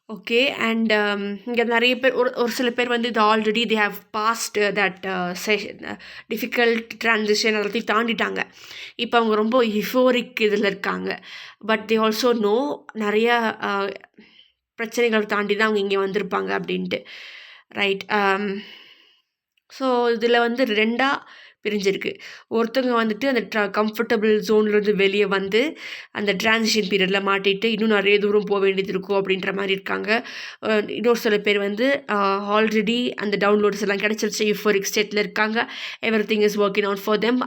Okay. And இங்க நெறைய பேர் ஒரு ஒரு சில பேர் வந்து இது already they have passed that session difficult transition எல்லாத்தையும் தாண்டிட்டாங்க. இப்ப அவங்க ரொம்ப யுஃபோரிக் இதில இருக்காங்க. பட் தே ஆல்சோ நோ நெறையா அ பிரச்சனைகள் தாண்டி தான் அவங்க இங்க வந்திருப்பாங்க அப்டின்ட்டு. ரைட். ஸோ இதில வந்து 2ஆ பிரிஞ்சிருக்கு. ஒருத்தவங்க வந்துட்டு அந்த கம்ஃபர்டபுள் ஜோன்லேருந்து வெளிய வந்து, அந்த ட்ரான்சிஷன் பீரியட்ல மாட்டிட்டு, இன்னும் நெறைய தூரம் வேண்டியது இருக்கும் அப்டின்ற மாரி இருக்காங்க. இன்னொரு சில பேர் வந்து ஆல்ரெடி அந்த டவுன்லோட்ஸ் எல்லாம் கிடைச்சிருச்சு. யூஃபோரிக் ஸ்டேட்ல இருக்காங்க. Everything is working out for them.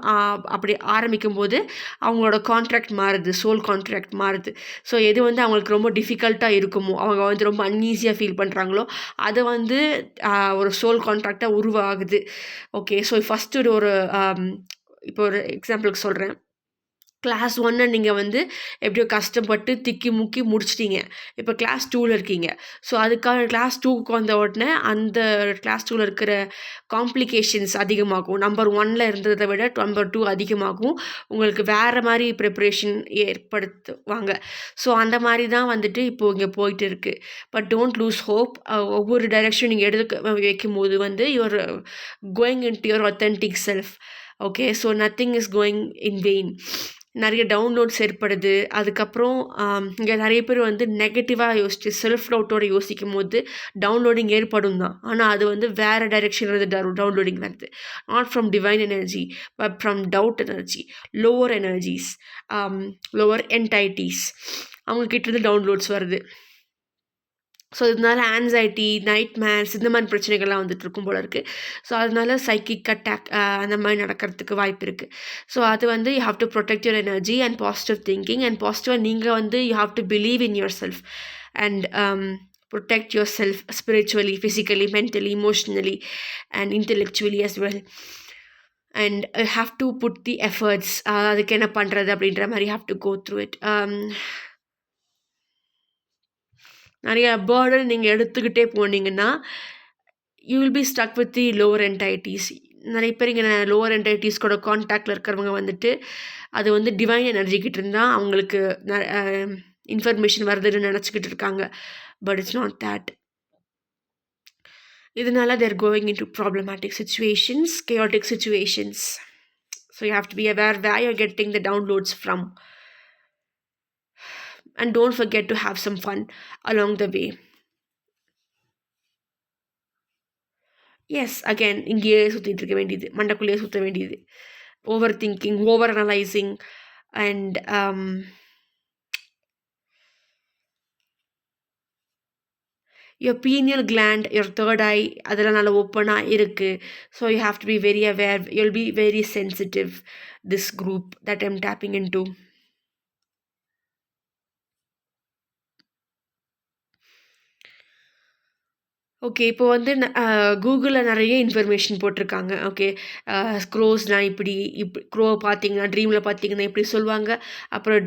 அப்படி ஆரம்பிக்கும்போது, அவங்களோட கான்ட்ராக்ட் மாறுது. சோல் கான்ட்ராக்ட் மாறுது. ஸோ எது வந்து அவங்களுக்கு ரொம்ப டிஃபிகல்ட்டா இருக்குமோ, அவங்க வந்து ரொம்ப அன்ஈஸியா ஃபீல் பண்றாங்களோ, அது வந்து அ ஒரு சோல் கான்ட்ராக்ட்டா உருவாகுது. ஓகே. ஸோ ஃபர்ஸ்ட்டு ஒரு இப்போ ஒரு எக்ஸாம்பிளுக்கு சொல்றேன். கிளாஸ் 1 நீங்க வந்து எப்படியோ கஷ்டப்பட்டு திக்கி முக்கி முடிச்சுட்டீங்க. இப்ப கிளாஸ் 2ல இருக்கீங்க. ஸோ அதுக்காக கிளாஸ் 2க்கு வந்த உடனே அந்த கிளாஸ் 2ல இருக்கிற காம்ப்ளிகேஷன்ஸ் அதிகமாகும். நம்பர் 1ல இருந்தத விட நம்பர் 2 அதிகமாகும். உங்களுக்கு வேற மாரி ப்ரிப்பரேஷன் ஏற்படுத்துவாங்க. ஸோ அந்த மாரி தான் வந்துட்டு இப்போ இங்க போயிட்டு இருக்கு. But don't loose hope. ஒவ்வொரு டைரக்ஷன் நீங்க எடுக்க வைக்கும்போது வந்து you are going into your authentic self. Okay. So nothing is going in vein. நெறைய டவுன்லோட்ஸ் ஏற்படுது. அதுக்கப்புறம் இங்க நெறைய பேர் வந்து நெகட்டிவா யோசிச்சு செல்ஃப் டவுட்டோட யோசிக்கும்போது டவுன்லோடிங் ஏற்படும் தான். ஆனா அது வந்து வேற டைரக்ஷன்லேருந்து டவுன்லோடிங் வருது. Not from divine energy but from doubt energy. Lower energies, lower entities அவங்க கிட்டேருந்து டவுன்லோட்ஸ் வருது. ஸோ இதனால ஆங்ஸைட்டி, நைட்மேர்ஸ் இந்த மாரி பிரச்சனைகள்லாம் வந்துட்டுருக்கும் போல இருக்கு. ஸோ அதனால சைக்கிக் அட்டாக் அந்த மாரி நடக்கிறதுக்கு வாய்ப்பு இருக்கு. ஸோ அது வந்து you have to protect your energy and positive thinking and பாசிட்டிவா நீங்க வந்து you have to believe in your self and protect yourself spiritually, physically, mentally, emotionally, and intellectually as well. And have to put the efforts. அதுக்கு என்ன பண்றது அப்படின்ற மாரி have to go through it. நெறைய burden நீங்க எடுத்துக்கிட்டே போனீங்கன்னா, you will be stuck with the lower entities. நெறைய பேர் இங்க லோவர் என்டைட்டீஸ் கூட கான்டாக்ட்ல இருக்கிறவங்க வந்துட்டு, அது வந்து டிவைன் எனர்ஜி கிட்டேருந்து தான் அவங்களுக்கு இன்ஃபர்மேஷன் வருதுன்னு நெனச்சுக்கிட்டு இருக்காங்க. But it's not that. இதனால they are going into problematic situations, chaotic situations. So you have to be aware where you're getting the downloads from. And don't forget to have some fun along the way. Yes again இங்கேயே சுற்றிட்டு இருக்க வேண்டியது, மண்டைக்குள்ளேயே சுற்ற வேண்டியது. Over thinking, over analysing and your pineal gland, your third eye அதெல்லாம் நல்லா ஓப்பனாக இருக்குது. So you have to be very aware. You'll be very sensitive this group that I'm tapping in to. Okay. இப்போ வந்து கூகுளில் நெறைய இன்ஃபர்மேஷன் போட்டிருக்காங்க. Okay. க்ரோஸ்னால் க்ரோவ பார்த்தீங்கன்னா, ட்ரீமில் பார்த்தீங்கன்னா இப்படி சொல்லுவாங்க. அப்புறம்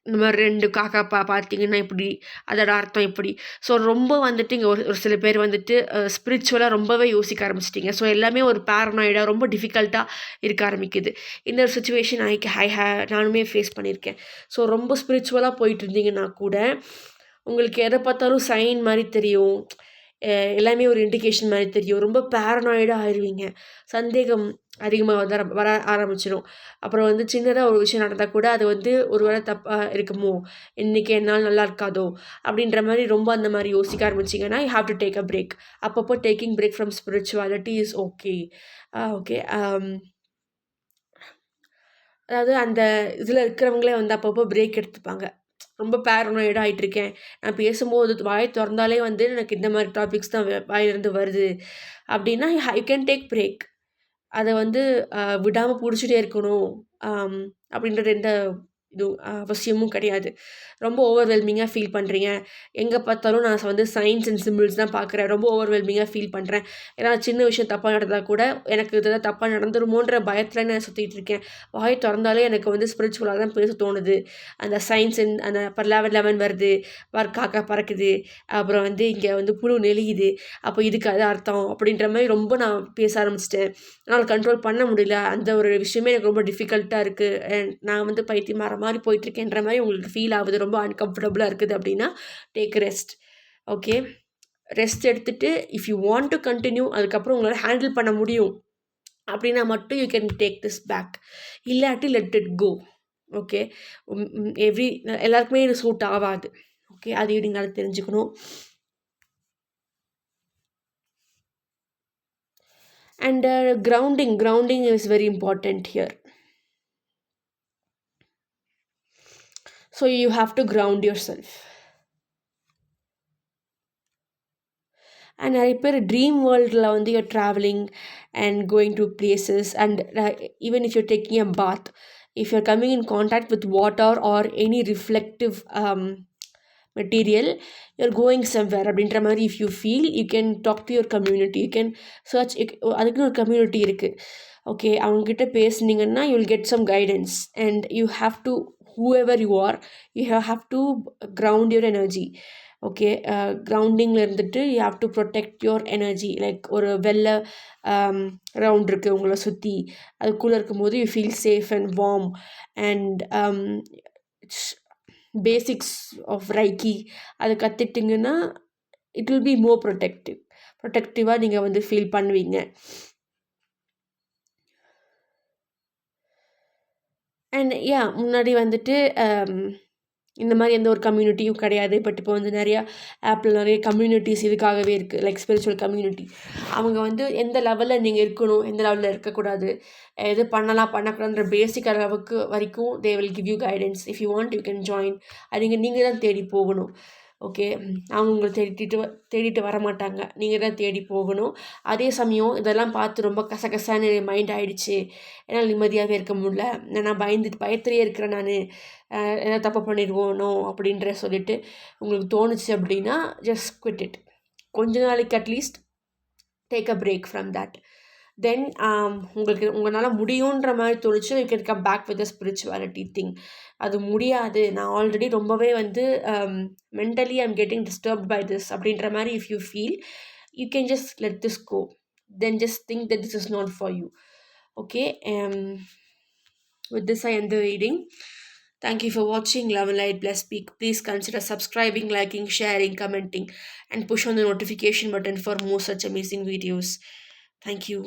இந்த மாரி 2 காக்கா பார்த்தீங்கன்னா இப்படி, அதோட அர்த்தம் இப்படி. ஸோ ரொம்ப வந்துட்டு இங்கே ஒரு ஒரு சில பேர் வந்துட்டு ஸ்பிரிச்சுவலாக ரொம்பவே யோசிக்க ஆரம்பிச்சிட்டிங்க. ஸோ எல்லாமே ஒரு பேரனாய்டா ரொம்ப டிஃபிகல்ட்டாக இருக்க ஆரம்பிக்குது. இந்த ஒரு சிச்சுவேஷன் நானுமே ஃபேஸ் பண்ணியிருக்கேன். ஸோ ரொம்ப ஸ்பிரிச்சுவலாக போயிட்டு இருந்தீங்கன்னா கூட, உங்களுக்கு எதை பார்த்தாலும் சைன் மாரி தெரியும். எல்லாமே ஒரு இண்டிகேஷன் மாரி தெரியும். ரொம்ப பேரனாய்டா ஆயிருவீங்க. சந்தேகம் அதிகமா வர ஆரம்பிச்சுரும். அப்புறம் வந்து சின்னதா ஒரு விஷயம் நடந்தா கூட அது வந்து ஒரு வேளை தப்பா இருக்குமோ! இன்னைக்கு என் நல்லா இருக்காதோ! அப்டின்ற மாரி ரொம்ப அந்த மாரி யோசிக்க ஆரம்பிச்சீங்கன்னா, you have to take a break. அப்பப்போ taking break from spirituality is okay. Okay. அதாவது அந்த இதில இருக்கிறவங்களே வந்து அப்பப்போ பிரேக் எடுத்துப்பாங்க. ரொம்ப பேரனாய்டா ஆயிட்டுருக்கேன். நான் பேசும்போது வாய தொறந்தாலே வந்து எனக்கு இந்த மாரி டாபிக்ஸ் தான் வாயிலருந்து வருது. அப்டின்னா யூ கேன் டேக் பிரேக். அத வந்து விடாம புடிச்சுட்டே இருக்கணும். அப்படின்றது எந்த அவசியமும் கிடையாது. ரொம்ப ஓவர்வெல்மிங்கா ஃபீல் பண்றீங்க. எங்க பார்த்தாலும் நான் வந்து சைன்ஸ் அண்ட் சிம்பிள்ஸ் தான் பார்க்குறேன். ரொம்ப ஓவர்வெல்மிங்கா ஃபீல் பண்றேன். ஏன்னா சின்ன விஷயம் தப்பா நடந்தா கூட எனக்கு இதெல்லாம் தப்பா நடந்துருமோன்ற பயத்துல நான் சுத்திட்டு இருக்கேன். வாய தொறந்தாலே எனக்கு வந்து ஸ்பிரிச்சுவலா தான் பேச தோணுது. அந்த சயின்ஸ் அந்த அப்புறம் 11 வருது. காக்கா பறக்குது. அப்புறம் வந்து இங்க வந்து புழு நெளியுது. அப்போ இதுக்கு அது அர்த்தம் அப்படின்ற மாரி ரொம்ப நான் பேச ஆரம்பிச்சுட்டேன். என்னால் கண்ட்ரோல் பண்ண முடியல. அந்த ஒரு விஷயமே எனக்கு ரொம்ப டிஃபிகல்ட்டா இருக்கு. நான் வந்து பைத்தியமாற மாரி போயிட்டுருக்கேன்ற மாரி உங்களுக்கு ஃபீல் ஆகுது. ரொம்ப அன்கம்ஃபர்டபுளா இருக்குது அப்படின்னா, டேக் ரெஸ்ட். ஓகே, ரெஸ்ட் எடுத்துட்டு if you want to continue, அதுக்கப்புறம் உங்களால் ஹேண்டில் பண்ண முடியும் அப்படின்னா மட்டும் you can take this back. இல்லாட்டி லெட் இட் கோ. ஓகே, எல்லாருக்குமே இது சூட் ஆகாது. ஓகே, அது நீங்கள் அதை தெரிஞ்சுக்கணும். And grounding is very important here. So you have to ground yourself. And நிறைய பேர் ட்ரீம் வேர்ல்டில் வந்து you're traveling and going to places, and even if you're taking a bath, if you're coming in contact with water or any reflective material, you're going somewhere அப்படின்ற மாதிரி if you feel, you can talk to your community, you can search. அதுக்குன்னு ஒரு community இருக்குது. Okay, அவங்கக்கிட்ட பேசுனீங்கன்னா you will get some guidance, and you have to, whoever you are, you have to ground your energy. Okay, கிரவுண்டிங்கில் இருந்துட்டு you have to protect your energy. Like ஒரு வெள்ளை round இருக்குது உங்களை சுற்றி, அதுக்குள்ளே இருக்கும்போது you feel safe and warm. And basics of reiki அதை கற்றுட்டிங்கன்னா இட் வில் பி மோர் ப்ரொடெக்டிவாக நீங்கள் வந்து ஃபீல் பண்ணுவீங்க. அண்ட் முன்னாடி வந்துட்டு இந்த மாதிரி எந்த ஒரு கம்யூனிட்டியும் கிடையாது. பட் இப்போ வந்து நிறையா ஆப்பில் நிறைய கம்யூனிட்டிஸ் இதுக்காகவே இருக்குது. Like spiritual community. அவங்க வந்து எந்த லெவலில் நீங்கள் இருக்கணும், எந்த லெவலில் இருக்கக்கூடாது, எது பண்ணலாம் பண்ணக்கூடாதுன்ற பேசிக் அளவுக்கு வரைக்கும் they will give you guidance. If you want you can join. அது நீங்கள் தான் தேடி போகணும். ஓகே, அவங்க உங்களை தேடிட்டு வர மாட்டாங்க, நீங்கள் தான் தேடி போகணும். அதே சமயம் இதெல்லாம் பார்த்து ரொம்ப கசகசான்னு மைண்ட் ஆகிடுச்சு, என்னால் நிம்மதியாகவே இருக்க முடியல, நான் பயத்திலே இருக்கிறேன், நான் எதாவது தப்பு பண்ணிடுவோனோ அப்படின்ற சொல்லிட்டு உங்களுக்கு தோணுச்சு அப்படின்னா ஜஸ்ட் குவிட் இட். கொஞ்ச நாளைக்கு at least take a break from that. Then உங்களால் முடியுன்ற மாதிரி தோணுச்சு, you can come back with the spirituality thing. அது முடியாது, நான் ஆல்ரெடி ரொம்பவே வந்து mentally I'm getting disturbed by this அப்படின்ற மாதிரி if you feel, you can just let this go. Then just think that this is not for you. Okay, with this I end the reading. Thank you for watching Love and Light Bless Speak. Please consider subscribing, liking, sharing, commenting, and push on the notification button for more such amazing videos. Thank you.